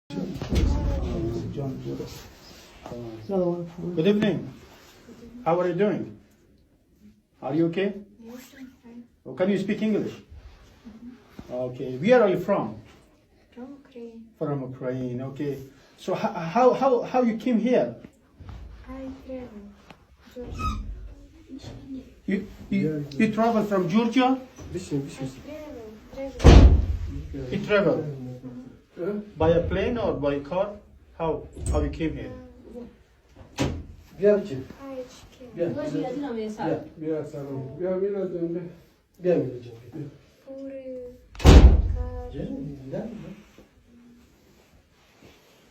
Good evening. How are you doing? Are you okay? Oh, can you speak English? Okay. Where are you from? From Ukraine. From Ukraine. Okay. So how you came here? I travel. Georgia. You travel from Georgia? I travel. You travel by a plane or by car? How you came here? بیا بچه I بیا came. بیا سلام بیا میلاد جان بیا میلاد جان بیا For car.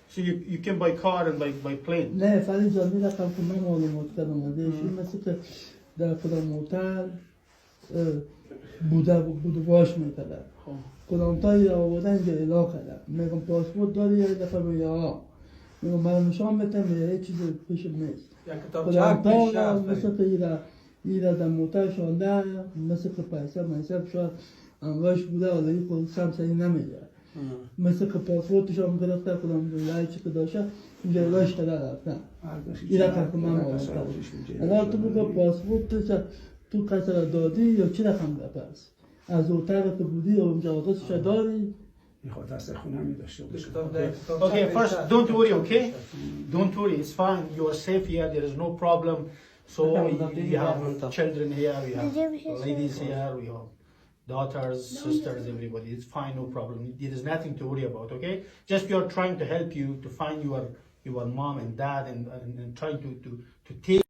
So you came by car and by plane? نه فرید جان میرفتم که من معلومات کردم ایشون مثل که در کدام موتر بوده باش میکردن کدام تایی را آوردن اینجا اعلا کردن میگم پاسپورت داری یک دفعه میگه آقا میگم من نشان بتم یه چیز پیش نیست کدام تایی را مثل که ایره در موتر شانده مثل که پیسه منصب شد انواش بوده ولی این خود سم سری نمیگه مثل که پاسپورتش هم گرفته کدام جایی چی که داشته اینجا اعلاش کرده رفتن ایره که من معلوم کردم اگر تو بگه پاسپورتش تو قصر دادی یا چی رقم ده پس از اتاق که بودی یا اونجا آدرسش داری میخواد دست خونه می داشته باشه Okay, first, don't worry, okay? Don't worry, it's fine. You are safe here. There is no problem. So we have children here, we have ladies here, we have daughters, sisters, everybody. It's fine, no problem. There is nothing to worry about, okay? Just we are trying to help you to find your mom and dad and trying to take